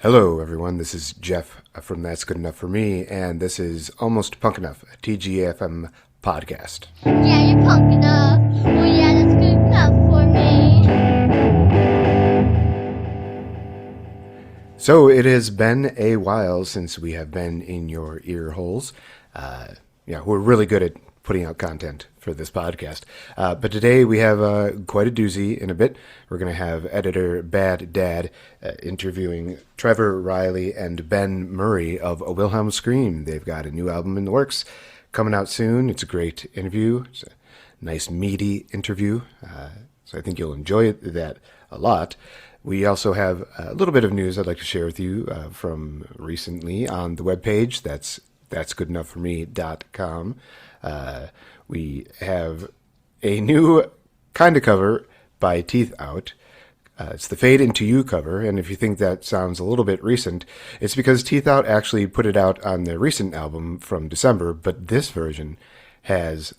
Hello, everyone. This is Jeff from That's Good Enough for Me, and this is Almost Punk Enough, a TGEFM podcast. Yeah, you're punk enough. Oh yeah, that's good enough for me. So it has been a while since we have been in your ear holes. We're really good at putting out content for this podcast. But today we have quite a doozy in a bit. We're going to have editor Bad Dad interviewing Trevor Reilly and Ben Murray of A Wilhelm Scream. They've got a new album in the works coming out soon. It's a great interview. It's a nice, meaty interview. So I think you'll enjoy that a lot. We also have a little bit of news I'd like to share with you from recently on the webpage. That's goodenoughforme.com. We have a new kind of cover by Teeth Out. It's the Fade Into You cover, and if you think that sounds a little bit recent, it's because Teeth Out actually put it out on their recent album from December, but this version has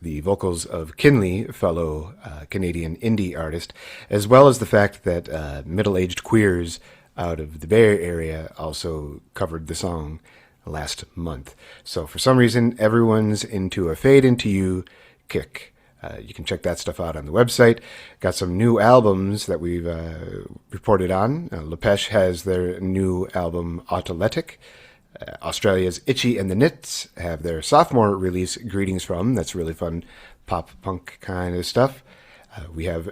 the vocals of Kinley, fellow Canadian indie artist, as well as the fact that middle-aged queers out of the Bay Area also covered the song last month. So for some reason, everyone's into a Fade Into You kick. You can check that stuff out on the website. Got some new albums that we've reported on. Lepesh has their new album, Autoletic. Australia's Itchy and the Knits have their sophomore release, Greetings From. That's really fun pop punk kind of stuff. We have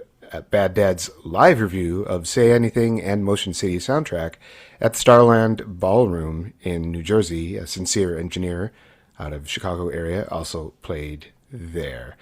Bad Dad's live review of Say Anything and Motion City soundtrack at the Starland Ballroom in New Jersey. A Sincere Engineer out of Chicago area also played there.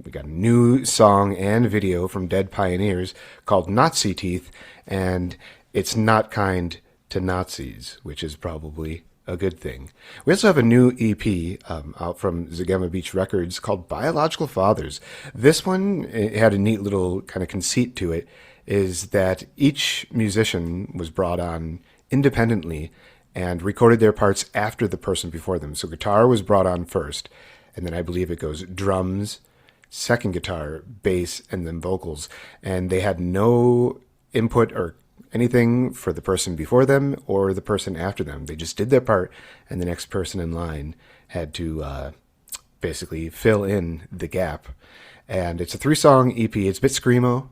We got a new song and video from Dead Pioneers called Nazi Teeth, and it's not kind to Nazis, which is probably a good thing. We also have a new EP out from Zagama Beach Records called Biological Fathers. This one, it had a neat little kind of conceit to it, is that each musician was brought on independently and recorded their parts after the person before them. So guitar was brought on first, and then I believe it goes drums, second guitar, bass, and then vocals. And they had no input or anything for the person before them or the person after them. They just did their part, and the next person in line had to basically fill in the gap. And it's a 3-song EP. It's a bit screamo.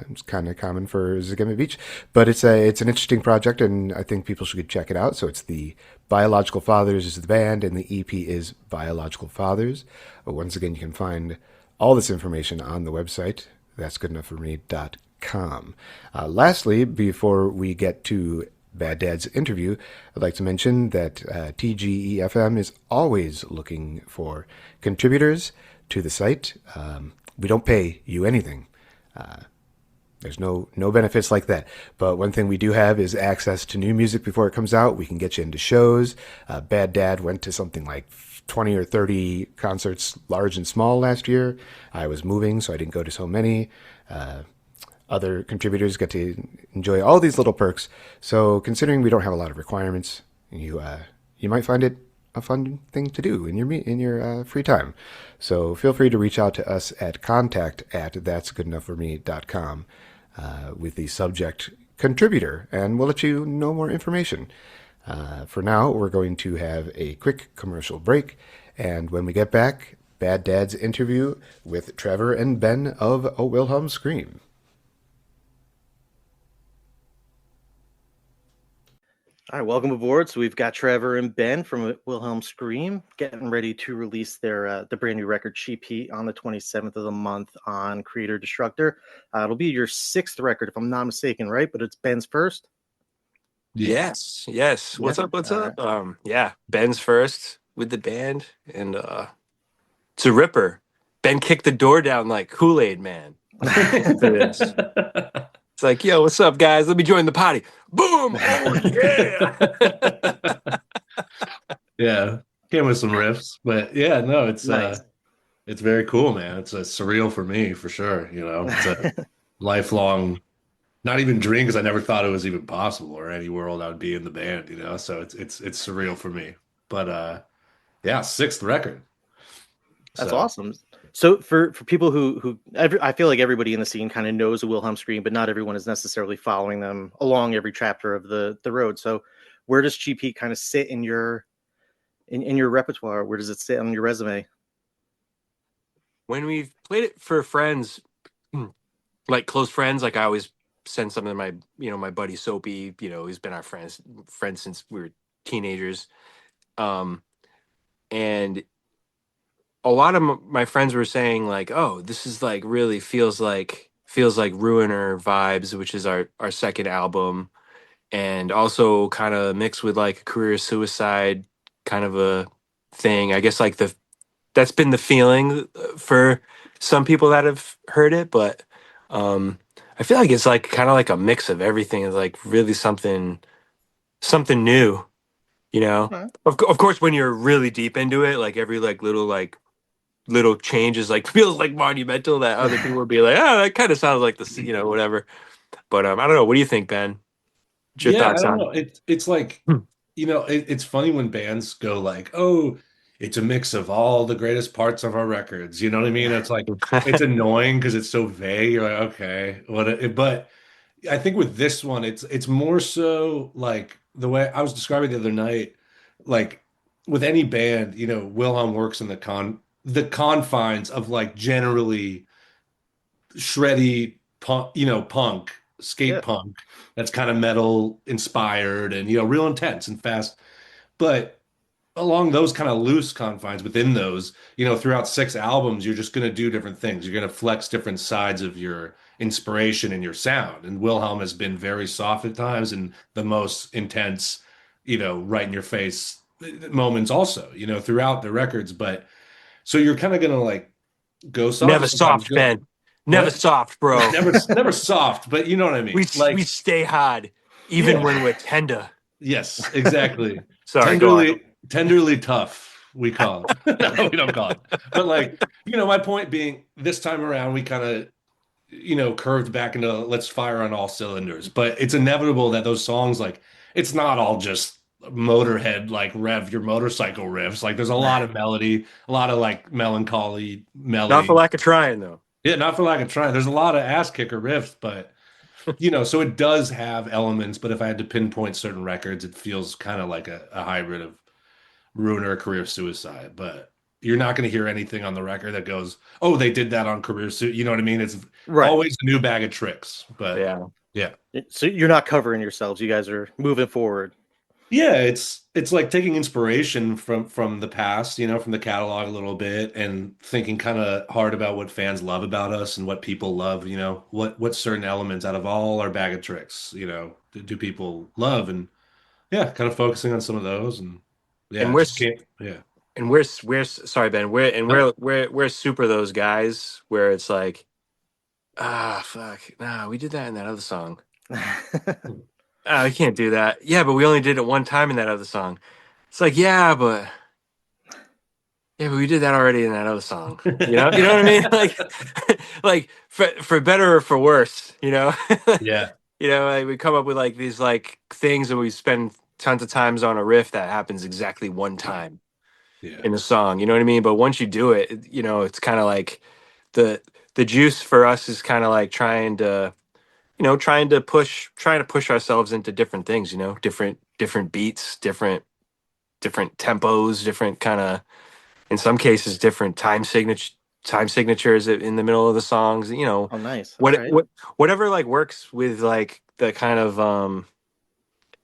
It's kind of common for Zagama Beach, but it's an interesting project, and I think people should check it out. So it's the Biological Fathers is the band, and the EP is Biological Fathers. Once again, you can find all this information on the website. That's goodenoughforme.com. Lastly, before we get to Bad Dad's interview, I'd like to mention that TGEFM is always looking for contributors to the site. We don't pay you anything. There's no benefits like that. But one thing we do have is access to new music before it comes out. We can get you into shows. Bad Dad went to something like 20 or 30 concerts, large and small, last year. I was moving, so I didn't go to so many. Other contributors get to enjoy all these little perks. So considering we don't have a lot of requirements, you might find it a fun thing to do in your free time. So feel free to reach out to us at contact@that'sgoodenough.for me.com with the subject contributor, and we'll let you know more information. For now, we're going to have a quick commercial break, and when we get back, Bad Dad's interview with Trevor and Ben of A Wilhelm Scream. All right, welcome aboard. So we've got Trevor and Ben from Wilhelm Scream getting ready to release their the brand new record GP on the 27th of the month on Creator-Destructor. It'll be your 6th record, if I'm not mistaken, right? But it's Ben's first. Yes. What's up? Yeah, Ben's first with the band, and it's a ripper. Ben kicked the door down like Kool-Aid Man. It's like, yo, what's up, guys? Let me join the party. Boom! Oh, yeah! Yeah, came with some riffs, but yeah, no, it's Nice. it's very cool, man. It's surreal for me, for sure. You know, it's a lifelong, not even dream, because I never thought it was even possible or any world I would be in the band. You know, so it's surreal for me. But yeah, 6th record. That's So, awesome. So for people I feel like everybody in the scene kind of knows a Wilhelm scream, but not everyone is necessarily following them along every chapter of the road. So where does GP kind of sit in your in your repertoire? Where does it sit on your resume? When we've played it for friends, like close friends, like I always send something to my, my buddy Soapy, he's been our friend since we were teenagers. And a lot of my friends were saying like, "Oh, this is like really feels like Ruiner vibes," which is our second album, and also kind of mixed with like a career suicide kind of a thing. I guess like that's been the feeling for some people that have heard it, but I feel like it's like kind of like a mix of everything. It's like really something new, you know. Okay. Of course, when you're really deep into it, like every little changes like feels like monumental that other people would be like, oh, that kind of sounds like this, whatever. But I don't know. What do you think, Ben? What's your Yeah, I thoughts don't on? know. It's like, Hmm. it's funny when bands go like, "Oh, it's a mix of all the greatest parts of our records." You know what I mean? It's like it's annoying because it's so vague. You're like, okay, but I think with this one, it's more so like the way I was describing the other night, like with any band, Wilhelm works in the confines of like generally shreddy punk, punk, skate Yeah. punk that's kind of metal inspired and real intense and fast. But along those kind of loose confines within those, throughout 6 albums, you're just going to do different things. You're going to flex different sides of your inspiration and your sound. And Wilhelm has been very soft at times and the most intense, right in your face moments also, throughout the records. But so you're kind of going to like go soft Never sometimes. soft, Go, Ben. Never what? soft, bro. Never soft, but you know what I We mean. we Like, stay hard even yeah, when we're tender. yes, exactly. Sorry, go on. Tenderly tough, we call it. No, we don't call it. But like, my point being, this time around, we kind of, curved back into let's fire on all cylinders. But it's inevitable that those songs, like, it's not all just Motorhead, like rev your motorcycle riffs. Like, there's a lot of melody, a lot of like melancholy Not for melody. lack of trying, though. Yeah, not for lack of trying. There's a lot of ass kicker riffs, but so it does have elements, but if I had to pinpoint certain records, it feels kind of like a hybrid of Ruiner, Career Suicide. But you're not going to hear anything on the record that goes, "Oh, they did that on Career Suicide." You know what I mean? It's Right. always a new bag of tricks. But Yeah. yeah, So you're not covering yourselves. You guys are moving forward. yeah, it's like taking inspiration from the past, from the catalog a little bit, and thinking kind of hard about what fans love about us and what people love. What certain elements out of all our bag of tricks, do people love, and yeah, kind of focusing on some of those, and yeah, And it just can't. Yeah, we're sorry, Ben. We're super those guys where it's like, fuck, nah, we did that in that other song. We can't do that. Yeah, but we only did it one time in that other song. It's like, yeah, but we did that already in that other song. You know what I mean? Like for better or for worse, yeah, like we come up with like these like things and we spend tons of times on a riff that happens exactly one time yeah, in a song. You know what I mean? But once you do it, it's kind of like the the juice for us is kind of like trying to push ourselves into different things. Different beats, different tempos, different kind of, in some cases, different time signatures in the middle of the songs. Oh, nice. All What right. what whatever like works with like the kind of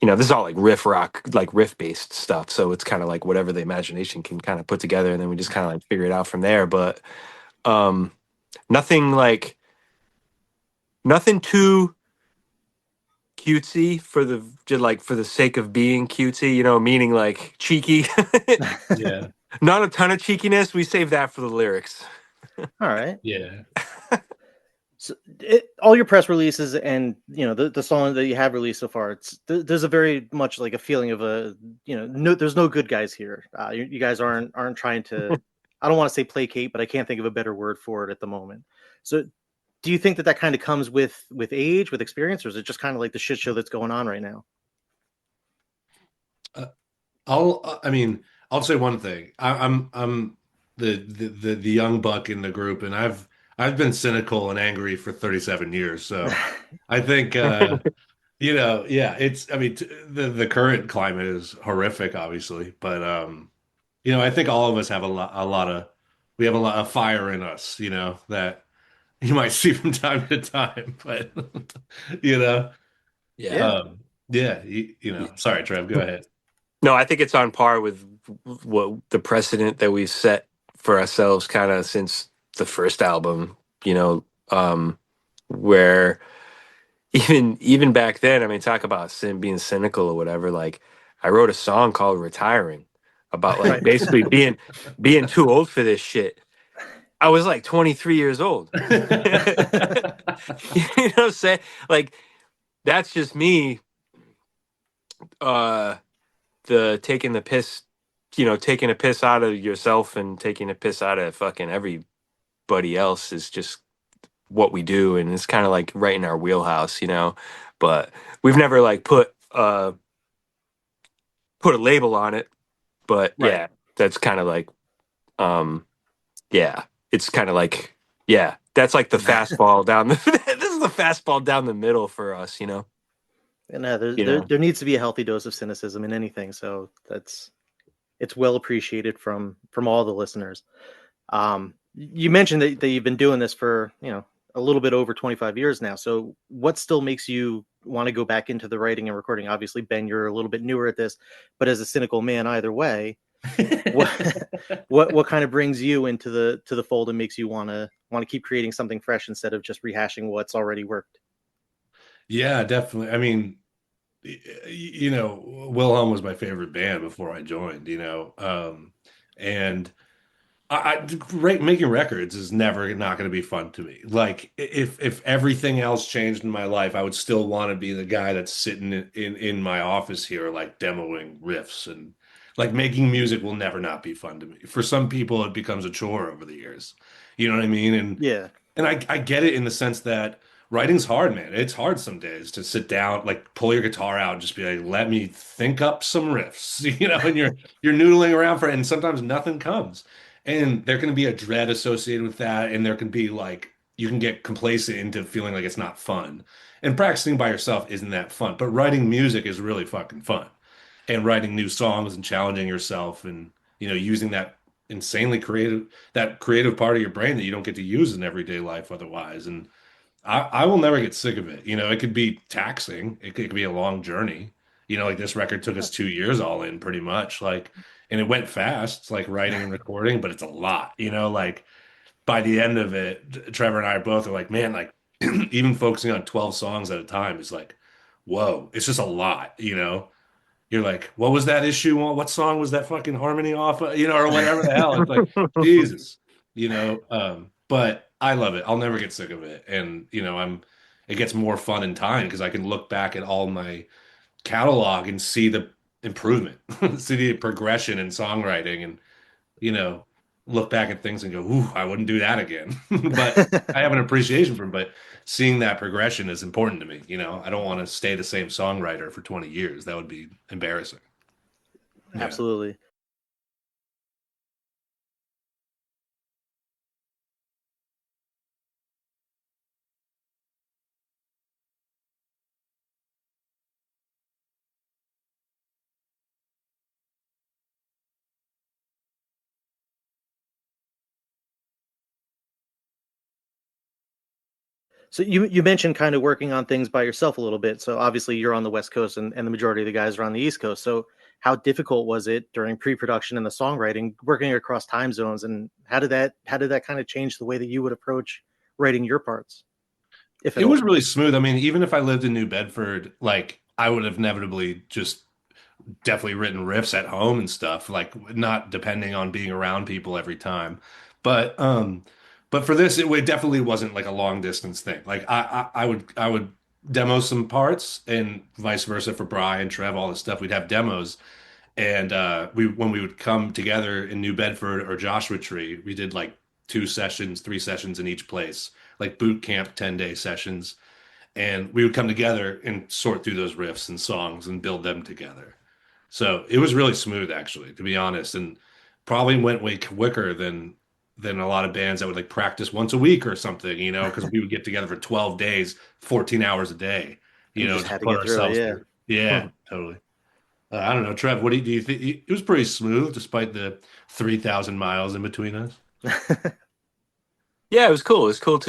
this is all like riff based stuff. So it's kind of like whatever the imagination can kind of put together, and then we just kind of like figure it out from there. But um, nothing like nothing too cutesy for the sake of being cutesy. Meaning like cheeky. yeah, Not a ton of cheekiness. We save that for the lyrics. All right. yeah. So all your press releases and the song that you have released so far, there's a very much like a feeling of no, there's no good guys here. You guys aren't trying to. I don't want to say placate, but I can't think of a better word for it at the moment. So, do you think that kind of comes with age, with experience, or is it just kind of like the shit show that's going on right now? I mean, I'll say one thing. I'm the young buck in the group, and I've been cynical and angry for 37 years. So I think yeah, it's I mean the current climate is horrific, obviously, but I think all of us have we have a lot of fire in us, that you might see from time to time, but you know, Yeah. Yeah. yeah, Yeah. sorry, Trev, go ahead. No, I think it's on par with what the precedent that we've set for ourselves kind of since the first album, where even back then, I mean, talk about being cynical or whatever. Like, I wrote a song called "Retiring" about like Right. basically being too old for this shit. I was like 23 years old. You know what I'm saying? Like, that's just me. Uh, the taking the piss, taking a piss out of yourself and taking a piss out of fucking everybody else is just what we do, and it's kind of like right in our wheelhouse. But we've never like put a label on it. But Right. yeah, that's kind of like yeah, it's kind of like yeah, that's like the fastball down the this is the fastball down the middle for us. And You know. there needs to be a healthy dose of cynicism in anything, so it's well appreciated from all the listeners. You mentioned that you've been doing this for a little bit over 25 years now. So what still makes you want to go back into the writing and recording? Obviously, Ben, you're a little bit newer at this, but as a cynical man, either way, what what kind of brings you into the fold and makes you want to keep creating something fresh instead of just rehashing what's already worked? Yeah, definitely. I mean, Wilhelm was my favorite band before I joined, and making records is never not going to be fun to me. Like if everything else changed in my life, I would still want to be the guy that's sitting in my office here, like demoing riffs, and like making music will never not be fun to me. For some people, it becomes a chore over the years. You know what I mean? Yeah. And I get it in the sense that writing's hard, man. It's hard some days to sit down, like pull your guitar out and just be like, let me think up some riffs, and you're noodling around for it, and sometimes nothing comes. And there can be a dread associated with that, and there can be like you can get complacent into feeling like it's not fun. And practicing by yourself isn't that fun, but writing music is really fucking fun. And writing new songs and challenging yourself and using insanely that creative part of your brain that you don't get to use in everyday life otherwise. And I will never get sick of it. It could be taxing. It could be a long journey. Like this record took us 2 years all in pretty much. Like, and it went fast, like writing and recording, but it's a lot, like by the end of it, Trevor and I both are like, man, like even focusing on 12 songs at a time is like, whoa, it's just a lot, You're like, what was that issue? What song was that fucking harmony off of? Or whatever the hell. It's like, Jesus, but I love it. I'll never get sick of it. And, it gets more fun in time because I can look back at all my catalog and see the improvement, see the progression in songwriting and, you know, look back at things and go, ooh, I wouldn't do that again. But I have an appreciation for them. But seeing that progression is important to me. I don't want to stay the same songwriter for 20 years. That would be embarrassing. Yeah. Absolutely. So you mentioned kind of working on things by yourself a little bit. So obviously you're on the West Coast and the majority of the guys are on the East Coast. So how difficult was it during pre-production and the songwriting, working across time zones, and how did that kind of change the way that you would approach writing your parts, if at It was all? really smooth. I mean, even if I lived in New Bedford, like I would have inevitably just definitely written riffs at home and stuff, like not depending on being around people every time. But for this, it definitely wasn't like a long distance thing. Like I would demo some parts and vice versa for Brian, Trev, all this stuff. We'd have demos. And we when we would come together in New Bedford or Joshua Tree, we did like 2 sessions, 3 sessions in each place, like boot camp 10-day sessions. And we would come together and sort through those riffs and songs and build them together. So it was really smooth, actually, to be honest. probably went way quicker than a lot of bands that would like practice once a week or something, you know, because we would get together for 12 days, 14 hours a day, you You know, just to had to put get through it. ourselves Yeah. through. Yeah, totally. I don't know, Trev, what do you think? It was pretty smooth despite the 3,000 miles in between us. Yeah, it was cool. It was cool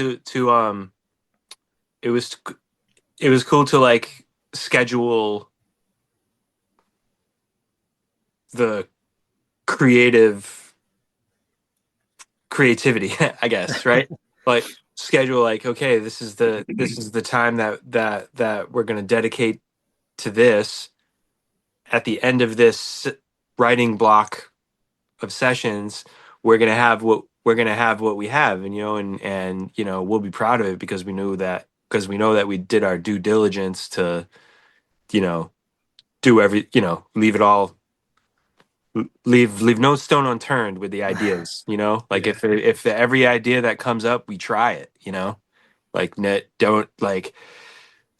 it was it was cool to like schedule the creativity, I guess, right? Like schedule like, okay, this is the time that we're going to dedicate to this. At the end of this writing block of sessions, we're going to have what we have, and you know, we'll be proud of it because we know that we did our due diligence to, you know, leave it all, leave no stone unturned with the ideas, you know, like Yeah. if every idea that comes up, we try it, you know, like net don't like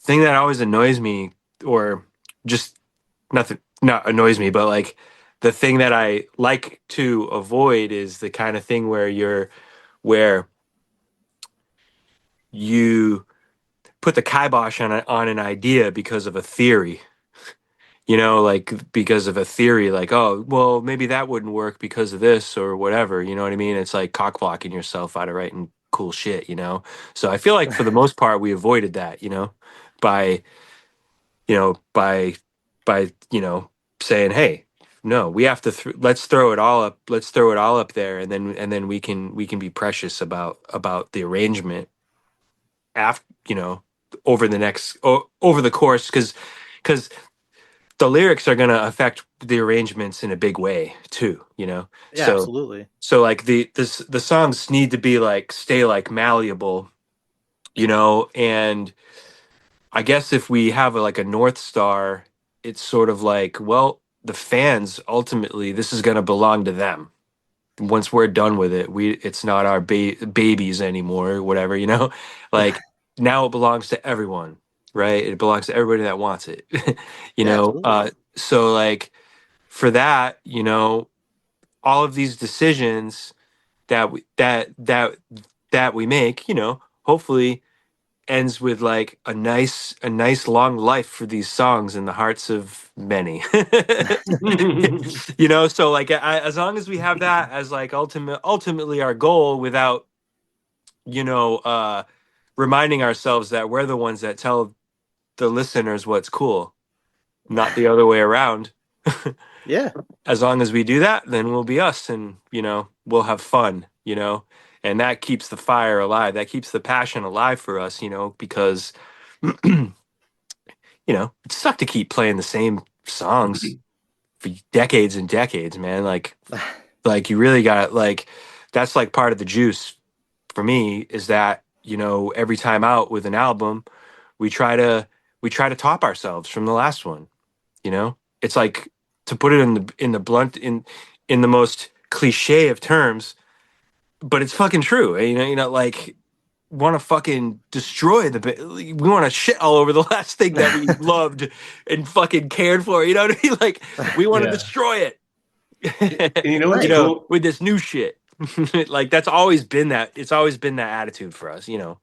thing that always annoys me, or just nothing not annoys me, but like the thing that I like to avoid is the kind of thing where you put the kibosh on an idea because of a theory, you know, like because of a theory, like, oh, well, maybe that wouldn't work because of this or whatever, you know what I mean? It's like cock blocking yourself out of writing cool shit, you know? So I feel like for the most part, we avoided that, you know, by, you know, you know, saying, hey, no, we have to, let's throw it all up. Let's throw it all up there. And then we can be precious about the arrangement after, you know, over the course. Cause the lyrics are going to affect the arrangements in a big way too, you know? Yeah, So, absolutely. so like the songs need to be like, stay like malleable, you know? And I guess if we have like a North Star, it's sort of like, well, the fans ultimately, this is going to belong to them. Once we're done with it, it's not our babies anymore, or whatever, you know? Like now it belongs to everyone, right? It belongs to everybody that wants it. You Yeah, know, absolutely. so like for that, you know, all of these decisions that we make, you know, hopefully ends with like a nice long life for these songs in the hearts of many. You know, so like as long as we have that as like ultimately our goal, without, you know, reminding ourselves that we're the ones that tell the listeners what's cool, not the other way around. Yeah. As long as we do that, then we'll be us, and, you know, we'll have fun, you know, and that keeps the fire alive. That keeps the passion alive for us, you know, because, you know, it sucked to keep playing the same songs for decades and decades, man. Like you really got like, that's like part of the juice for me, is that, you know, every time out with an album, we try to top ourselves from the last one, you know? It's like, to put it in the blunt, in the most cliche of terms, but it's fucking true. You know, like, want to fucking destroy we want to shit all over the last thing that we loved and fucking cared for, you know what I mean? Like, we want to Yeah. destroy And it. you know what's You Right. know, cool? with this new shit. Like, that's always been that, it's always been that attitude for us, you know.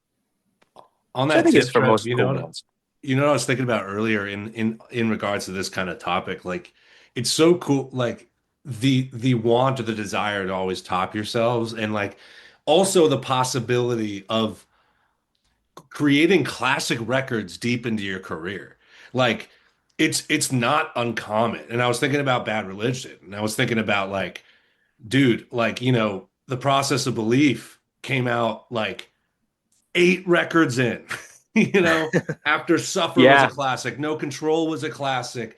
On So I that think it's tip, for Trev, most cool bands. you know what I was thinking about earlier in regards to this kind of topic, like it's so cool, like the want or the desire to always top yourselves, and like also the possibility of creating classic records deep into your career. Like it's not uncommon. And I was thinking about Bad Religion, and I was thinking about like, dude, like, you know, The Process of Belief came out like 8 records in, you know, after Suffer was a Yeah, classic, No Control was a classic,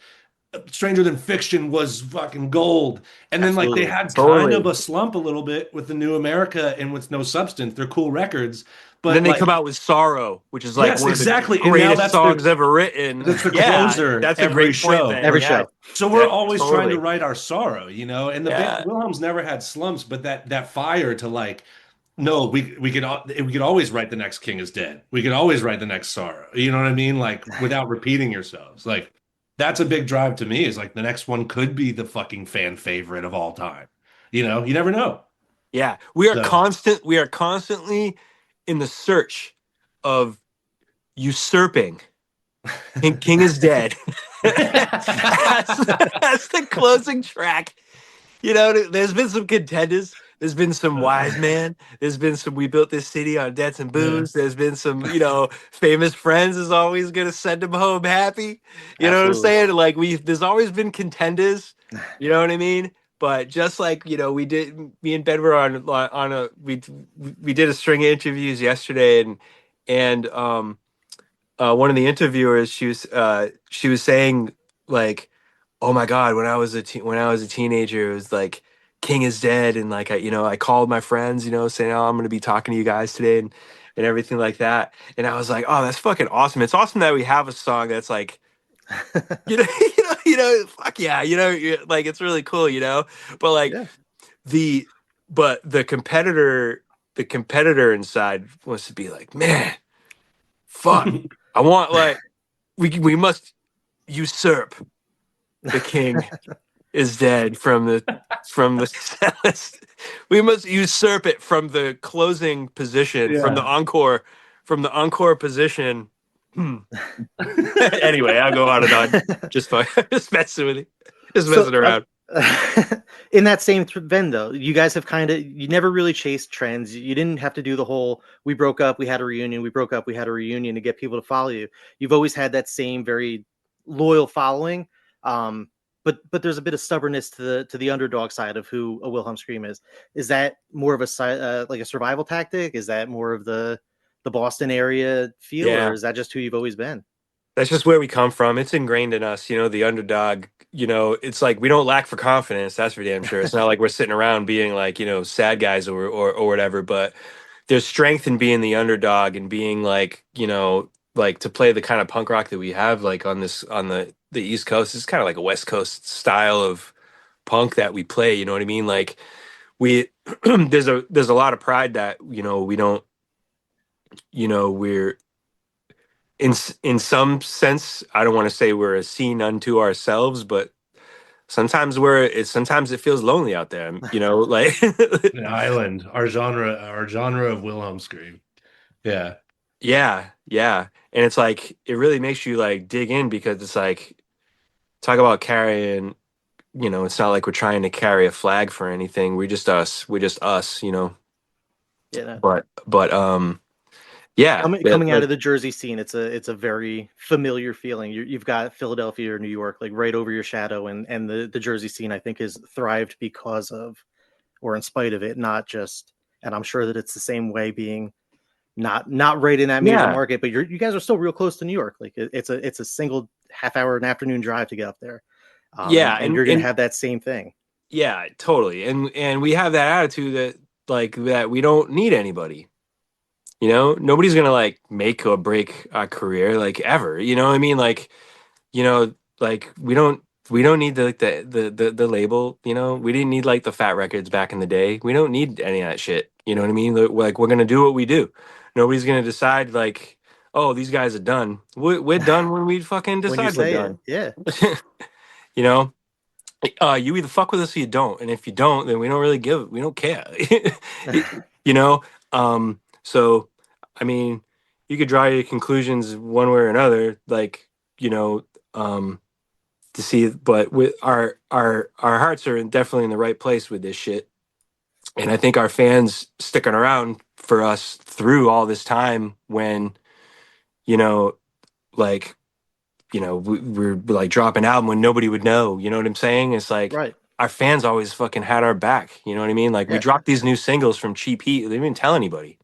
Stranger Than Fiction was fucking gold. And then like they Absolutely. had kind of totally. a slump a little bit with the New America and with No Substance. They're cool records, And then but they come like, out with Sorrow, which is like yes, one of the exactly. And now greatest songs ever written. that's the Yeah, closer that's a every great point, show. man. Every Yeah, show. So we're yeah, always trying to totally. write our sorrow, you know. And the band Yeah, Wilhelm's never had slumps, but that fire to like, no, we could always write the next King is Dead. We could always write the next sorrow. You know what I mean? Like without repeating yourselves. Like that's a big drive to me. Is like the next one could be the fucking fan favorite of all time. You know, you never know. Yeah, So we are constantly in the search of usurping King is dead. That's the closing track. You know, there's been some contenders. There's been some wise man. There's been some we built this city on debts and yeah. booze. There's been some, famous friends is always gonna send them home happy. You know what I'm Absolutely. saying? Like there's always been contenders. You know what I mean? But just like we did, me and Ben were on a we did a string of interviews yesterday, and one of the interviewers, she was saying like, oh my god, when I was a teenager, it was like King is dead, and like I called my friends, saying, oh, I'm gonna be talking to you guys today, and everything like that, and I was like, oh, that's fucking awesome. It's awesome that we have a song that's like, fuck yeah, like it's really cool, but like Yeah. the the competitor inside wants to be like, man, fuck, I want like we must usurp the king is dead from the we must usurp it from the closing position, Yeah. from the encore position. Anyway, I'll go on and on. Just just messing with you, just So messing around. in that same vein though, you guys have you never really chased trends. You didn't have to do the whole we broke up, we had a reunion, we broke up, we had a reunion to get people to follow you. You've always had that same very loyal following. But there's a bit of stubbornness to the underdog side of who a Wilhelm Scream is. Is that more of a like a survival tactic? Is that more of the Boston area feel, or Yeah, is that just who you've always been? that's just where we come from. It's ingrained in us, the underdog. It's like we don't lack for confidence. That's for damn sure. It's not like we're sitting around being like, sad guys or whatever. But there's strength in being the underdog and being like, like to play the kind of punk rock that we have, like on the East Coast. It's kind of like a West Coast style of punk that we play. You know what I mean? Like we there's a lot of pride that we don't, we're in some sense, I don't want to say we're a scene unto ourselves, but sometimes it feels lonely out there, like An island, our genre of Wilhelm scream. Yeah. yeah. And it's like it really makes you like dig in because it's like talk about carrying, it's not like we're trying to carry a flag for anything. We're just us. Yeah. But yeah, Coming out like of the Jersey scene, it's a very familiar feeling. You've got Philadelphia or New York like right over your shadow, and the Jersey scene I think has thrived because of or in spite of it, not just. And I'm sure that it's the same way being not right in that major yeah, market, but you guys are still real close to New York. Like it's a single half hour an afternoon drive to get up there, yeah, and you're gonna have that same thing. yeah, totally. And we have that attitude that like that we don't need anybody. Nobody's gonna like make or break our career like ever. You know what I mean? Like, like we don't need the label. We didn't need like the fat records back in the day. We don't need any of that shit. You know what I mean? Like we're gonna do what we do. Nobody's gonna decide like, oh, these guys are done. We're done when we fucking When you decide we're say it, done. yeah, you know, you either fuck with us or you don't, and if you don't, then we don't care. you know, so I mean, you could draw your conclusions one way or another, like you know, um, to see, but with our hearts are definitely in the right place with this shit, and I think our fans sticking around for us through all this time when you know, like we're like dropping album when nobody would know. You know what I'm saying? It's like right, our fans always fucking had our back. You know what I mean? Like we yeah. dropped these new singles from Cheap Heat. They didn't tell anybody.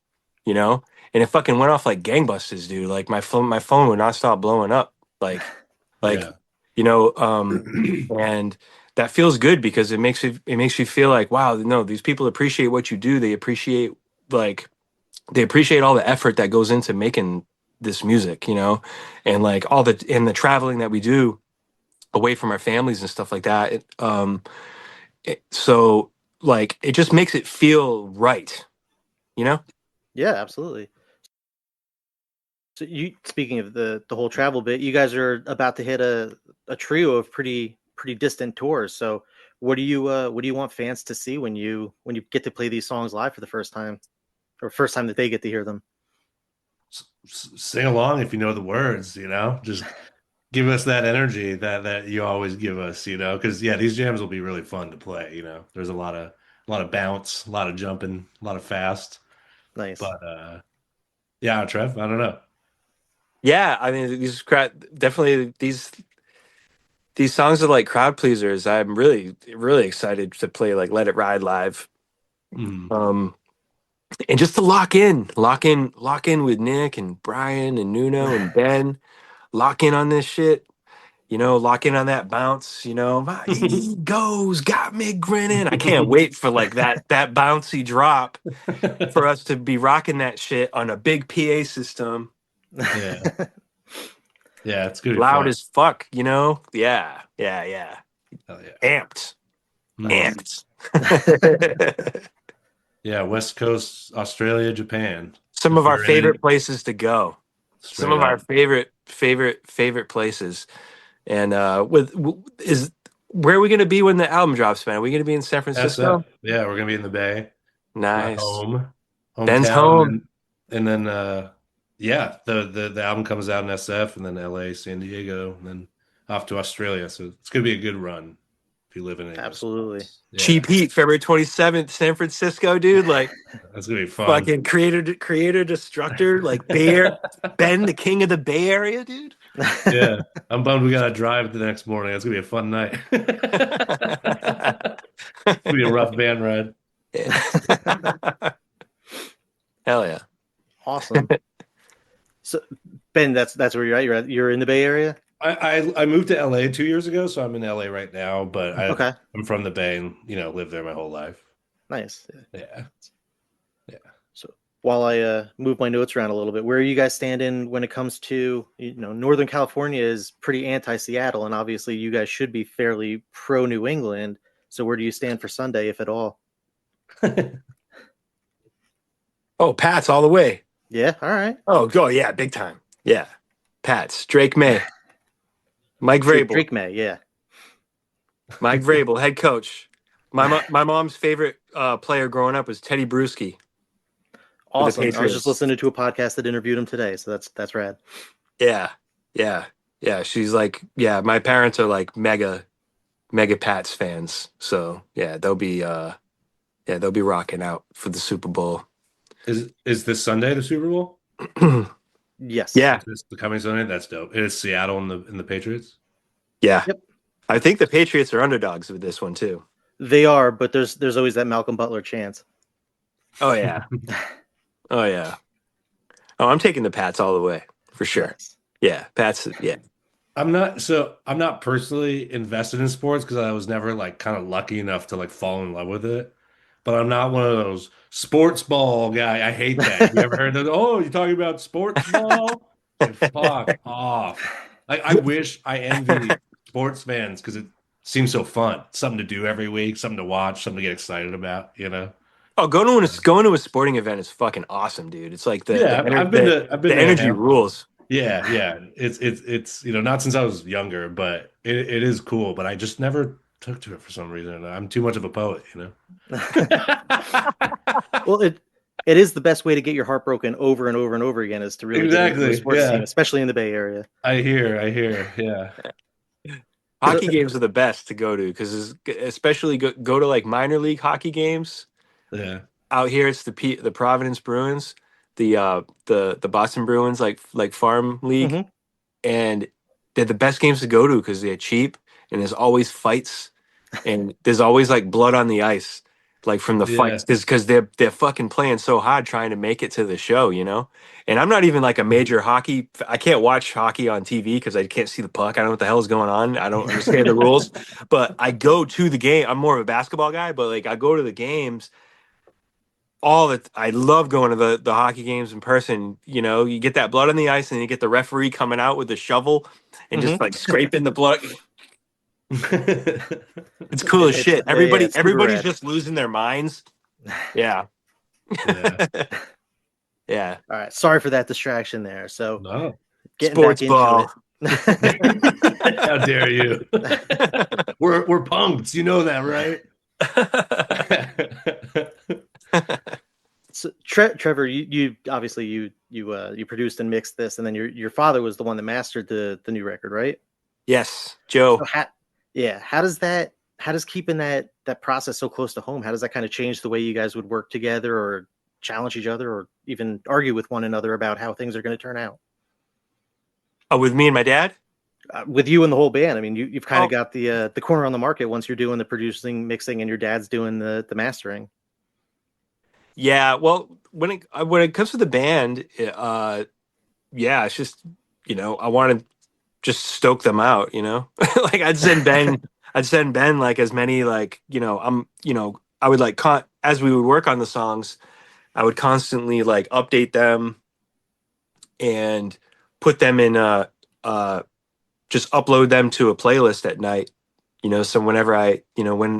You know, and it fucking went off like gangbusters, dude. Like my phone would not stop blowing up. Like Yeah. you know, and that feels good because it makes you feel like wow, no, these people appreciate what you do. Like they appreciate all the effort that goes into making this music, and like the traveling that we do away from our families and stuff like that. So like it just makes it feel right, you know? Yeah, absolutely. So you speaking of the whole travel bit, you guys are about to hit a trio of pretty distant tours. So what do you want fans to see when you get to play these songs live for the first time, or first time that they get to hear them? Sing along if you know the words, just give us that energy that you always give us, because these jams will be really fun to play. There's a lot of bounce, a lot of jumping, a lot of fast. Nice. But yeah, Trev, I don't know. Yeah, I mean, definitely these songs are like crowd pleasers. I'm really, really excited to play like Let It Ride live. And just to lock in with Nick and Brian and Nuno and Ben, lock in on this shit. Lock in on that bounce. He goes, got me grinning. I can't wait for like that bouncy drop for us to be rocking that shit on a big PA system. Yeah. Yeah, it's good. Loud as fuck, Yeah. Hell yeah. Amped. Nice. Amped. Yeah, West Coast, Australia, Japan. Some of our favorite places to go. Straight Some of our up. favorite places. And is where are we going to be when the album drops, man? Are we going to be in San Francisco? SF. Yeah, we're going to be in the Bay. Nice. Hometown. Ben's home. And then the album comes out in SF, and then LA, San Diego, and then off to Australia. So it's going to be a good run if you live in it. Absolutely. Yeah. Cheap Heat, February 27th, San Francisco, dude. Like, that's going to be fun. Fucking Creator-Destructor, like Ben, the king of the Bay Area, dude. Yeah, I'm bummed we got to drive the next morning. It's going to be a fun night. It's going to be a rough band ride. Hell yeah. Awesome. So Ben, that's where you're at. You're in the Bay Area? I moved to LA 2 years ago, so I'm in LA right now, but I'm from the Bay and lived there my whole life. Nice. Yeah. So while I move my notes around a little bit, where are you guys standing when it comes to, Northern California is pretty anti-Seattle, and obviously you guys should be fairly pro-New England. So where do you stand for Sunday, if at all? Oh, Pats all the way. Yeah, all right. Oh, go, yeah, big time. Yeah. Pats, Drake May. Mike Vrabel. Drake May, yeah. Mike Vrabel, head coach. My mom's favorite player growing up was Teddy Bruschi. Awesome. I was just listening to a podcast that interviewed him today, so that's rad. Yeah. She's like, my parents are like mega Pats fans. So they'll be rocking out for the Super Bowl. Is this Sunday the Super Bowl? Yes. Yeah. This the coming Sunday? That's dope. It is Seattle and the Patriots? Yeah. Yep. I think the Patriots are underdogs with this one too. They are, but there's always that Malcolm Butler chance. Oh yeah. Oh yeah. Oh, I'm taking the Pats all the way for sure. Nice. Yeah, Pats. Yeah. I'm not personally invested in sports because I was never like kind of lucky enough to like fall in love with it. But I'm not one of those sports ball guy. I hate that. You ever heard that? Oh, you're talking about sports ball? Like, fuck off. I wish I envied sports fans because it seems so fun. Something to do every week, something to watch, something to get excited about, Oh, going to a sporting event is fucking awesome, dude. It's like I've been the energy rules. Yeah. It's not since I was younger, but it is cool. But I just never took to it for some reason. I'm too much of a poet, Well, it is the best way to get your heart broken over and over and over again is to really get into a sports team, especially in the Bay Area. I hear, yeah. Hockey games are the best to go to because especially go to like minor league hockey games. Yeah. Out here, it's the Providence Bruins, the Boston Bruins like farm league, and they're the best games to go to because they're cheap and there's always fights and there's always like blood on the ice, like from the fights because they're fucking playing so hard trying to make it to the show, And I'm not even like a major hockey. I can't watch hockey on TV because I can't see the puck. I don't know what the hell is going on. I don't understand the rules. But I go to the game. I'm more of a basketball guy, but like I go to the games. I love going to the hockey games in person. You get that blood on the ice and you get the referee coming out with the shovel and just like scraping the blood. It's cool as shit. Everybody's just losing their minds. Yeah. Yeah. All right. Sorry for that distraction there. So no. getting sports back into ball. How dare you? We're punks. You know that, right? So, Trevor, you obviously you produced and mixed this, and then your father was the one that mastered the new record, right? Yes, So Joe. yeah, how does keeping that process so close to home, how does that kind of change the way you guys would work together or challenge each other or even argue with one another about how things are going to turn out? With me and my dad. With you and the whole band, I mean, you've kind of Oh, got the corner on the market once you're doing the producing, mixing, and your dad's doing the mastering. yeah. Well, when it comes to the band, yeah, it's just I want to just stoke them out. Like I'd send Ben like as many like I would like as we would work on the songs, I would constantly like update them and put them in uh just upload them to a playlist at night. So whenever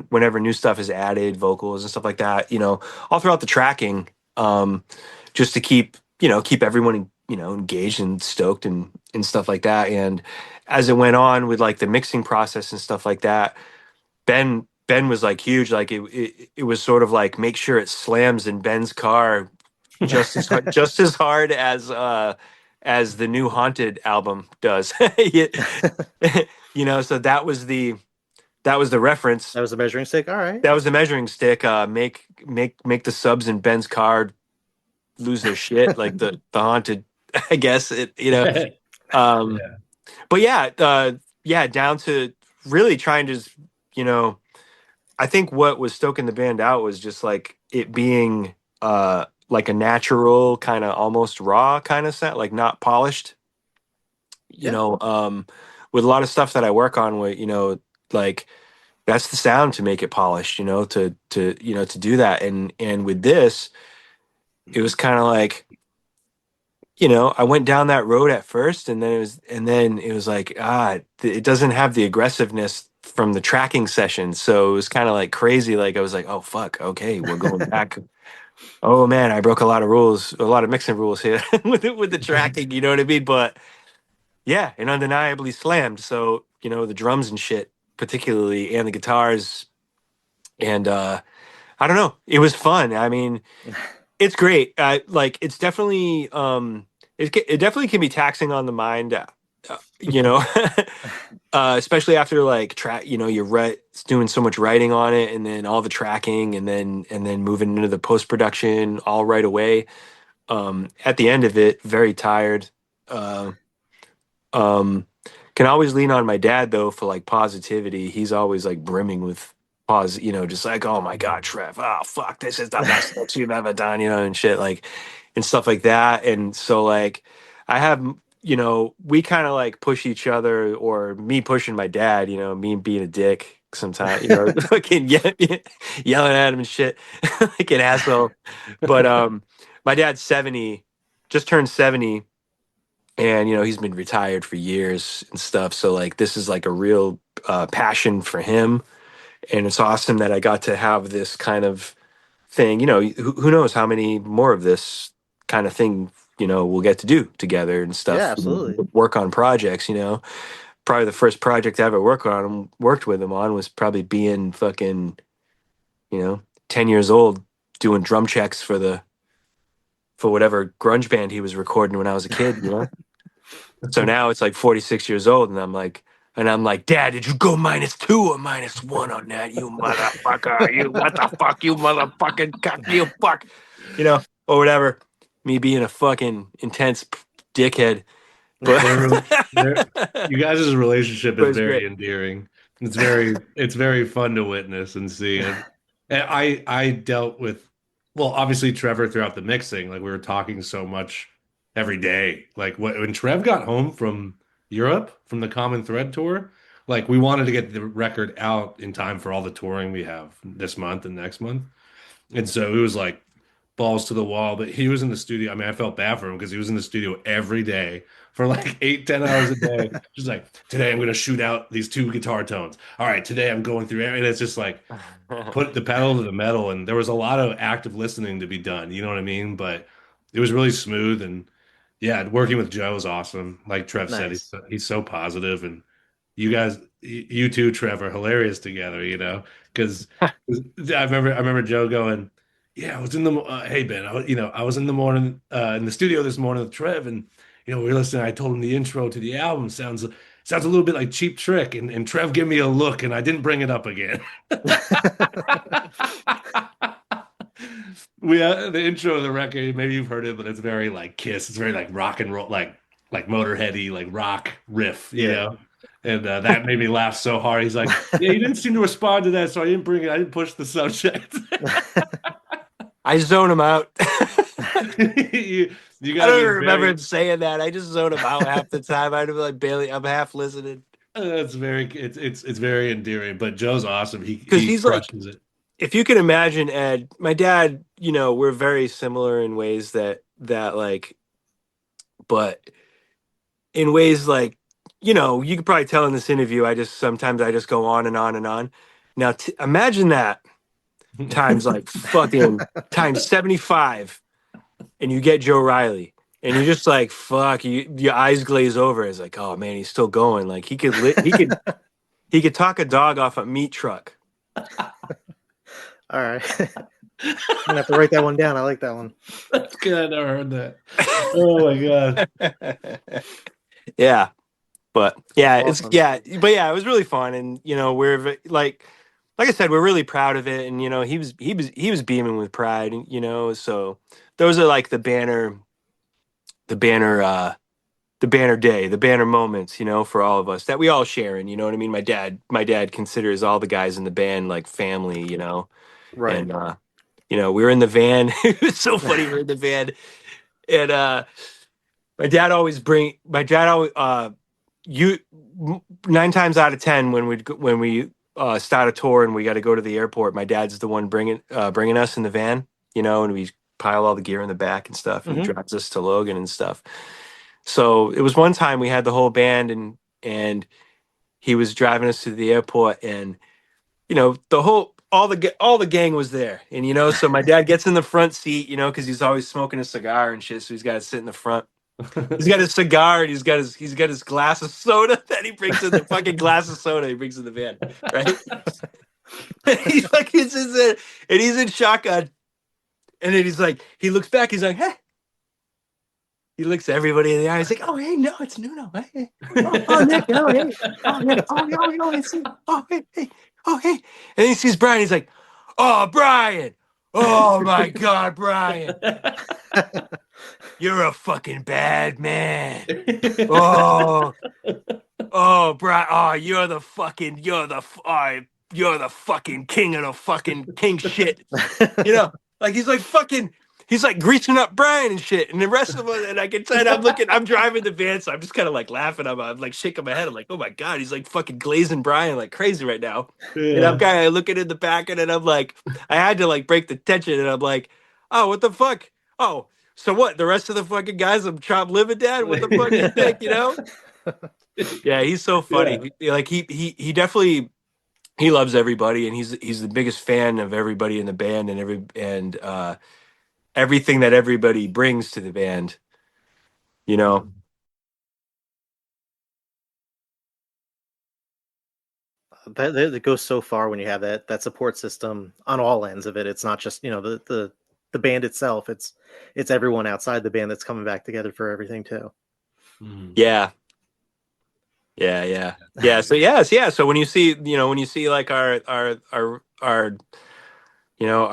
whenever new stuff is added, vocals and stuff like that, all throughout the tracking, just to keep everyone, engaged and stoked and stuff like that. And as it went on with like the mixing process and stuff like that, Ben was like huge. Like it was sort of like make sure it slams in Ben's car just as hard as the new Haunted album does. So that was the reference. That was the measuring stick. All right. That was the measuring stick. Make the subs in Ben's car lose their shit, like the Haunted. I guess Um, Yeah. but yeah, down to really trying to, you know, I think what was stoking the band out was just like it being like a natural kind of almost raw kind of set, like not polished. You Yeah. know, with a lot of stuff that I work on, with like that's the sound to make it polished. To do that, and with this, it was kind of like I went down that road at first, and then it was like it doesn't have the aggressiveness from the tracking session, so it was kind of like crazy. Like I was like, oh fuck, okay, we're going back. Oh man, I broke a lot of rules, a lot of mixing rules here with the tracking. You know what I mean? But yeah, and undeniably slammed. So the drums and shit, particularly, and the guitars, and I don't know, it was fun. I mean, it's great. Like it's definitely it definitely can be taxing on the mind. You know, especially after like track. You're doing so much writing on it, and then all the tracking, and then moving into the post production all right away. At the end of it, very tired. Uh, um, can always lean on my dad though for like positivity. He's always like brimming with just like, oh my God, Trev, oh fuck, this is the best mix you've ever done, and shit like and stuff like that. And so like I have we kind of like push each other, or me pushing my dad, me being a dick sometimes, fucking yelling at him and shit like an asshole. But my dad's 70, just turned 70, and he's been retired for years and stuff, so like this is like a real passion for him, and it's awesome that I got to have this kind of thing. Who knows how many more of this kind of thing we'll get to do together and Yeah, stuff, absolutely. work on projects. Probably the first project I ever worked with him on was probably being fucking 10 years old, doing drum checks for whatever grunge band he was recording when I was a kid. So now it's like 46 years old, and I'm like, Dad, did you go -2 or -1 on that? You motherfucker! You what the fuck? You motherfucking cock! You fuck! Or whatever. Me being a fucking intense dickhead, but You guys' relationship but is it's great. very endearing. It's very fun to witness and see. And I dealt with, well, obviously Trevor throughout the mixing, like we were talking so much every day. Like when Trev got home from Europe from the Common Thread tour, like we wanted to get the record out in time for all the touring we have this month and next month. And so it was like balls to the wall. But he was in the studio. I mean, I felt bad for him because he was in the studio every day for like 8, 10 hours a day. Just like, today I'm going to shoot out these 2 guitar tones. All right, today I'm going through, and it's just like put the pedal to the metal. And there was a lot of active listening to be done. You know what I mean? But it was really smooth. And Yeah, working with Joe is awesome. Like Trev said, Nice. he's so positive, and you guys, you two, Trevor, hilarious together. Because I remember Joe going, "Yeah, I was in the hey Ben, I was in the morning in the studio this morning with Trev, and we were listening. I told him the intro to the album sounds a little bit like Cheap Trick, and Trev gave me a look, and I didn't bring it up again." The intro of the record, maybe you've heard it, but it's very like Kiss. It's very like rock and roll, like Motorheady, like rock riff, Yeah. And that made me laugh so hard. He's like, "Yeah, you didn't seem to respond to that, so I didn't bring it. I didn't push the subject." I zone him out. You I gotta don't be even remember very. him saying that. I just zone him out half the time. I'm like barely. I'm half listening It's very endearing. But Joe's awesome. because He he's like, crushes it. if you can imagine, Ed, my dad. We're very similar in ways that like, but in ways like, you could probably tell in this interview. Sometimes I just go on and on and on. Now imagine that times like fucking times 75, and you get Joe Reilly. And you're just like, fuck, your eyes glaze over. It's like, oh man, he's still going. Like he could talk a dog off a meat truck. All right. I'm gonna have to write that one down. I like that one. That's good. I never heard that. Oh my god. Yeah. But yeah, Awesome. it was really fun. And we're like I said, we're really proud of it. And he was beaming with pride, so those are like the banner the banner day, the banner moments, for all of us that we all share. And you know what I mean? My dad considers all the guys in the band like family, Right. and we were in the van. It was so funny. We were in the van, and my dad always you 9 times out of 10 when we start a tour and we got to go to the airport, my dad's the one bringing us in the van, and we pile all the gear in the back and stuff, and he drives us to Logan and stuff. So it was one time we had the whole band, and he was driving us to the airport, and all the gang was there, and so my dad gets in the front seat, because he's always smoking a cigar and shit, so he's got to sit in the front. He's got his cigar, and he's got his glass of soda that he brings in the fucking glass of soda he brings in the van, right? And he fucking sits there, and he's in shotgun, and then he looks back, he's like, hey. He looks at everybody in the eye. He's like, "Oh, hey, no, it's Nuno. Hey, Nick, oh, hey, oh, Nick, oh, hey." And then he sees Brian. He's like, "Oh, Brian, oh my God, Brian, you're a fucking bad man. Oh, Brian, oh, you're the fucking king of the fucking king shit. He's like greasing up Brian and shit, and the rest of them, and I can tell. I'm driving the van, so I'm just kind of like laughing. I'm like shaking my head. I'm like, oh my God, he's like fucking glazing Brian like crazy right now. Yeah. And I'm kind of looking in the back, and I'm like, I had to like break the tension, and I'm like, oh, what the fuck? Oh, so what? The rest of the fucking guys, I'm chopped liver dad. What the fuck do you think? Yeah, he's so funny. Yeah. He definitely he loves everybody, and he's the biggest fan of everybody in the band, and everything that everybody brings to the band, That goes so far when you have that support system on all ends of it. It's not just the band itself. It's everyone outside the band that's coming back together for everything too. Yeah. So when you see like our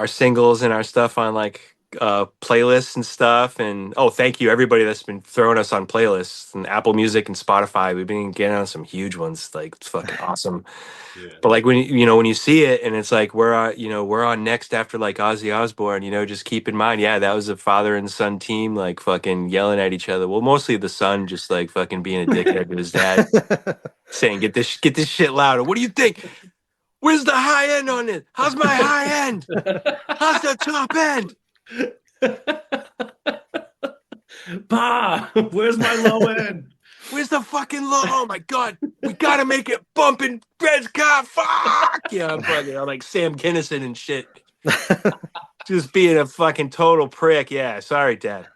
singles and our stuff on like playlists and stuff, and thank you everybody that's been throwing us on playlists and Apple Music and Spotify. We've been getting on some huge ones. Like, it's fucking awesome. Yeah. But like when you see it and it's like we're on next after like Ozzy Osbourne, just keep in mind, that was a father and son team like fucking yelling at each other. Well, mostly the son just like fucking being a dickhead to his dad, saying get this shit louder. What do you think? Where's the high end on it? How's my high end? How's the top end? Pa, where's my low end? Where's the fucking low? Oh my God, we gotta make it bumping Red's car. Fuck yeah, I'm like Sam Kinison and shit. Just being a fucking total prick. Yeah, sorry, Dad.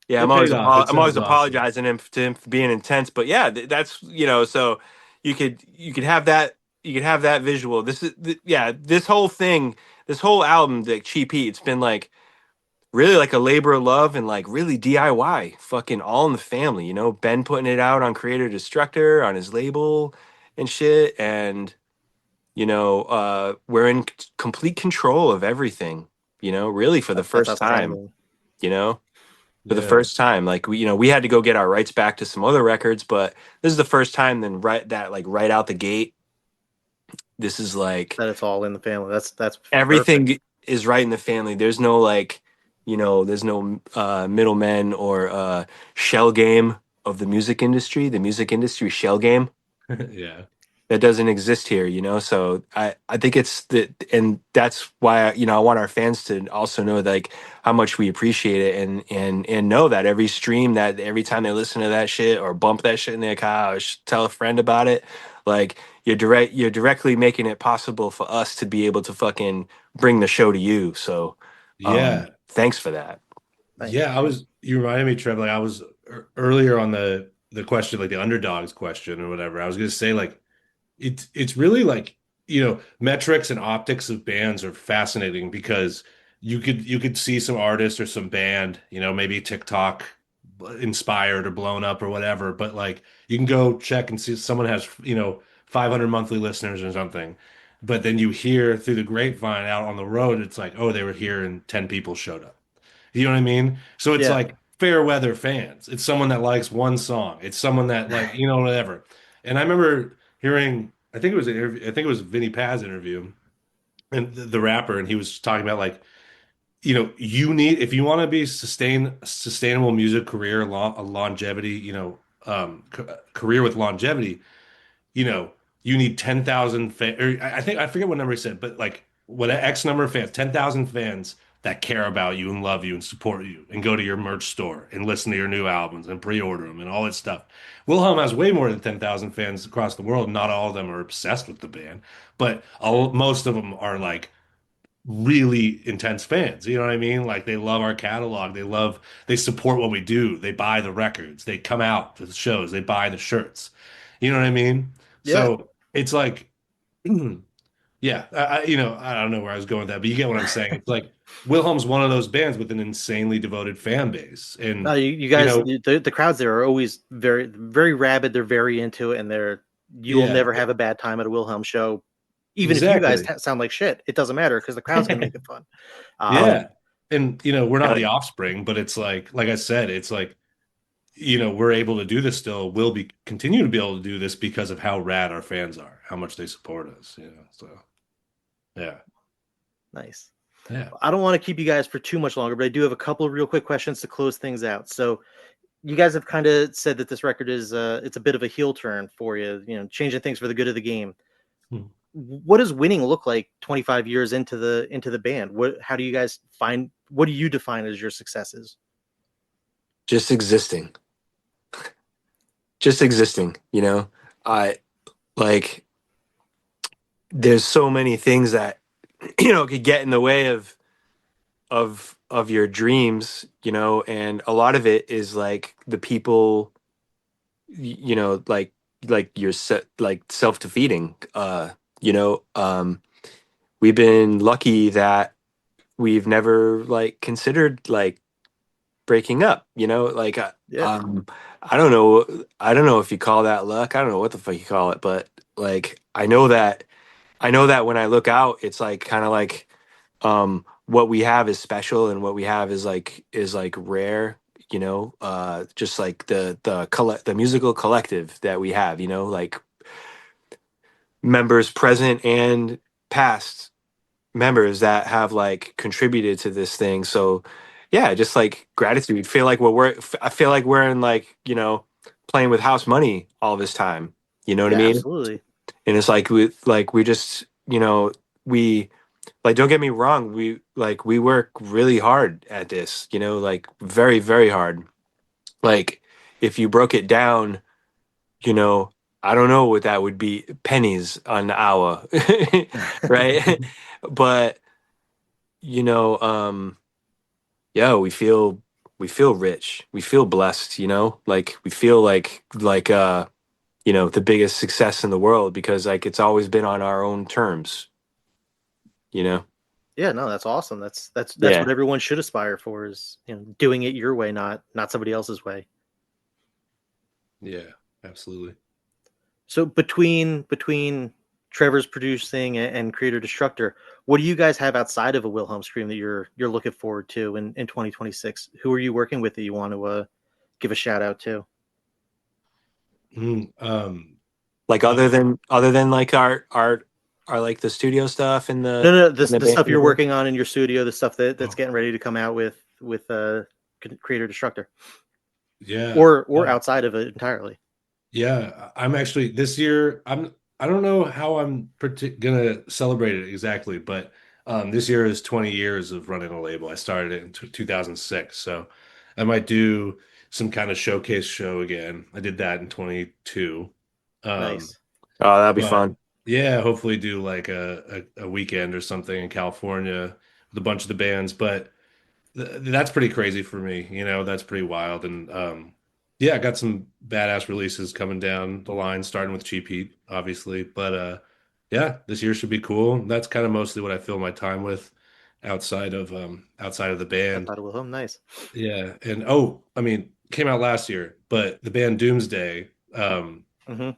Yeah, It paid off. It I'm always sounds awesome. apologizing to him for being intense, but yeah, that's so you could have that visual. Yeah, this whole thing, this whole album, like Cheap Heat, it's been like really like a labor of love and like really DIY, fucking all in the family. Ben putting it out on Creator-Destructor on his label and shit, and we're in complete control of everything. Really for the That's first time. outstanding. You know for the Yeah. first time. Like we had to go get our rights back to some other records, but this is the first time then right out the gate. This is like That it's all in the family. That's everything perfect. is right in the family. There's no like, there's no middlemen or shell game of the music industry. The music industry shell game Yeah. that doesn't exist here, so I think and that's why I want our fans to also know like how much we appreciate it, and know that every stream, that every time they listen to that shit or bump that shit in their car or tell a friend about it, like you're directly making it possible for us to be able to fucking bring the show to you. So Yeah. thanks for that. Thank you. You reminded me, Trev, like I was earlier on the question, like the underdogs question or whatever. I was gonna say like it's really like, metrics and optics of bands are fascinating because you could see some artist or some band, maybe TikTok inspired or blown up or whatever, but like you can go check and see someone has, 500 monthly listeners or something. But then you hear through the grapevine out on the road, it's like, oh, they were here and 10 people showed up. You know what I mean? So it's Yeah. like fair weather fans. It's someone that likes one song. It's someone that like, whatever. And I remember hearing, I think it was Vinny Paz interview and the rapper, and he was talking about like, you need, if you want to be sustainable music career, a longevity, career with longevity, you know, you need 10,000 fans. Or I forget what number he said, but like what X number of fans, 10,000 fans that care about you and love you and support you and go to your merch store and listen to your new albums and pre-order them and all that stuff. Wilhelm has way more than 10,000 fans across the world. Not all of them are obsessed with the band, but most of them are like really intense fans. You know what I mean? Like they love our catalog. They support what we do. They buy the records. They come out to the shows. They buy the shirts. You know what I mean? Yeah. So it's like, yeah, I don't know where I was going with that, but you get what I'm saying. It's like Wilhelm's one of those bands with an insanely devoted fan base, No, and you you guys, know, the crowds there are always very, very rabid. They're very into it, and you will yeah, never have a bad time at a Wilhelm show. Even if you guys exactly, sound like shit, it doesn't matter because the crowd's gonna make it fun. yeah. And we're not Hell the yeah. offspring, but it's like I said, it's like we're able to do this still. We'll be continue to be able to do this because of how rad our fans are, how much they support us. So yeah, Nice. yeah. I don't want to keep you guys for too much longer, but I do have a couple of real quick questions to close things out. So, you guys have kind of said that this record is it's a bit of a heel turn for you, changing things for the good of the game. Hmm. What does winning look like 25 years into the band? How do you guys what do you define as your successes? Just existing. Just existing, I like there's so many things that could get in the way of your dreams, and a lot of it is like the people, like you're like self-defeating. We've been lucky that we've never like considered like breaking up, like Yeah. I don't know if you call that luck. I don't know what the fuck you call it, but like I know that when I look out, it's like kind of like what we have is special and what we have is like rare, just like the musical collective that we have, like members present and past members that have like contributed to this thing. So yeah, just like gratitude. I feel like we're in like, playing with house money all this time. You know what I Yeah, mean? absolutely. And it's like we just, we like, don't get me wrong, we work really hard at this, like very, very hard. Like if you broke it down, you know I don't know what that would be, pennies on the hour. Right? But you know um yeah, we feel we feel rich. We feel blessed, you know? Like we feel like you know, the biggest success in the world because like it's always been on our own terms, you know? Yeah, no, that's awesome. That's Yeah. what everyone should aspire for is, you know, doing it your way, not somebody else's way. Yeah, absolutely. So between Trevor's producing and Creator Destructor, what do you guys have outside of a Wilhelm Scream that you're looking forward to in 2026? Who are you working with that you want to give a shout out to? Mm, Like other than like our like the studio stuff and No, no, and the the stuff you're band. working on in your studio, the stuff that's oh, getting ready to come out with Creator Destructor, yeah. or outside of it entirely. Yeah, I'm actually this year. I don't know how I'm gonna celebrate it exactly, but this year is 20 years of running a label. I started it in 2006, so I might do some kind of showcase show again. I did that in 22. Um, Nice. Oh, that'd be but fun. yeah, hopefully do like a weekend or something in California with a bunch of the bands. But that's pretty crazy for me. You know, that's pretty wild. And yeah, I got some badass releases coming down the line, starting with Cheap Heat, obviously. But yeah, this year should be cool. That's kind of mostly what I fill my time with outside of the band. Outside of Wilhelm, nice. Yeah. And oh, I mean, came out last year, but the band Doomsday, Hmm.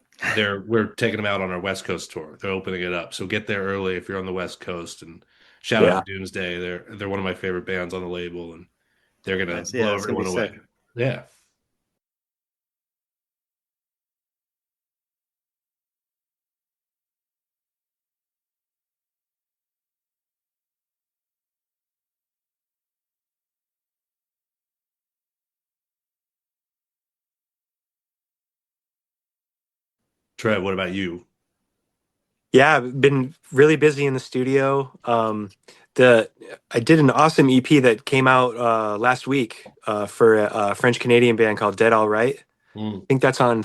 we're taking them out on our West Coast tour. They're opening it up. So get there early if you're on the West Coast, and shout out Yeah. to Doomsday. They're one of my favorite bands on the label, and they're gonna Nice. Yeah, blow it's gonna be everyone away. sick. Yeah. Trev, what about you? Yeah, I've been really busy in the studio. The I did an awesome EP that came out last week for a French Canadian band called Dead All Right. Mm, I think that's on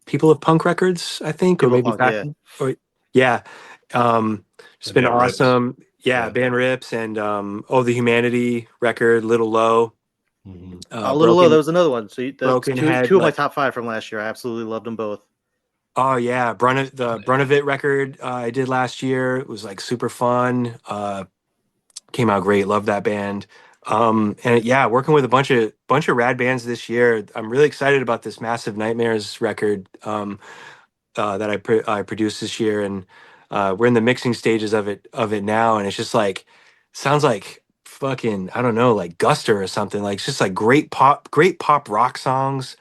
People of Punk Records, I think, or People maybe Punk, yeah. or yeah. It's the been band rips. awesome. Yeah, Yeah. Band Rips and Oh the Humanity record, Little Low, Hmm. A Little Low, that Broken was another one. So that's Broken Head. two of my top five from last year. I absolutely loved them both. Oh yeah, the Brunt of It record I did last year. It was like super fun. Came out great. Love that band. And yeah, working with a bunch of rad bands this year. I'm really excited about this Massive Nightmares record that I produced this year, and we're in the mixing stages of it now. And it's just like sounds like fucking I don't know, like Guster or something. Like it's just like great pop rock songs.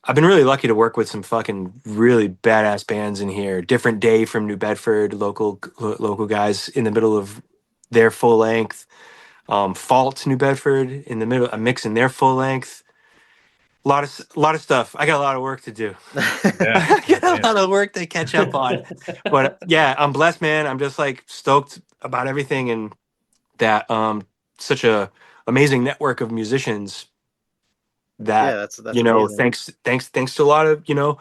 I've been really lucky to work with some fucking really badass bands in here. Different Day from New Bedford, local guys in the middle of their full length. Fault New Bedford in the middle. I'm mixing their full length. A lot of stuff. I got a lot of work to do. Yeah. I got a Yeah. lot of work to catch up on. But yeah, I'm blessed, man. I'm just like stoked about everything and that such a amazing network of musicians Yeah, that that's you know amazing. thanks to a lot of you know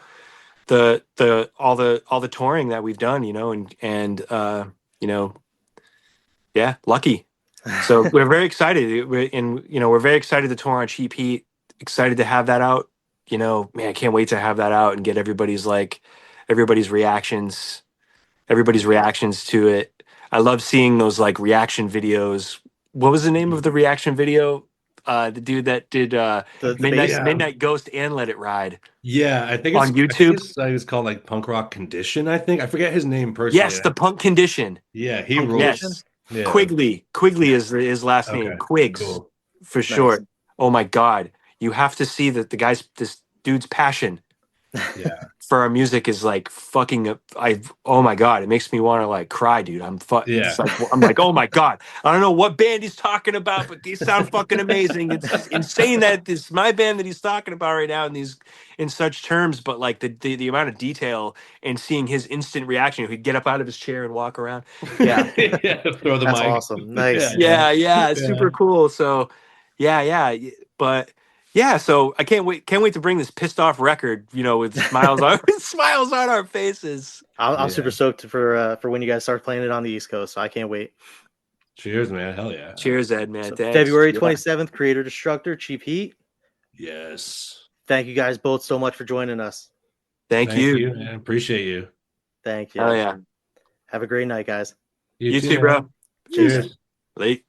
all the touring that we've done you know and you know yeah lucky so we're very excited and you know we're very excited to tour on Cheap Heat, excited to have that out, you know, man, I can't wait to have that out and get everybody's reactions to it. I love seeing those like reaction videos. What was the name of the reaction video? The dude that did The bass. Yeah. Midnight Ghost and Let It Ride Yeah. on I think YouTube. his site is called like Punk Rock Condition, I think. I forget his name personally. Yes, the Punk Condition. Yeah, he Punk rules. Condition? Yes, Yeah. Quigley is his last name. Okay. Quigs Cool. for Nice. short. Oh my God, you have to see that this dude's passion Yeah. for our music is like fucking oh my God, it makes me want to like cry, dude. Yeah. I'm like, oh my God, I don't know what band he's talking about, but these sound fucking amazing. It's insane that it's my band that he's talking about right now in such terms, but like the amount of detail and seeing his instant reaction, he'd get up out of his chair and walk around. Yeah. Yeah. Throw the That's mic. awesome. Yeah. Nice. Yeah, it's Yeah. super cool. So but yeah, so I can't wait to bring this pissed off record, you know, with smiles on with smiles on our faces. I'm super Yeah. stoked for when you guys start playing it on the East Coast. So I can't wait. Cheers, man. Hell yeah. Cheers, Ed, man. So Thanks. February Yeah. 27th, Creator-Destructor, Cheap Heat. Yes. Thank you guys both so much for joining us. Thank you. man. Appreciate you. Thank you. Oh yeah. Have a great night, guys. You too, man. bro. Cheers. Cheers. Late.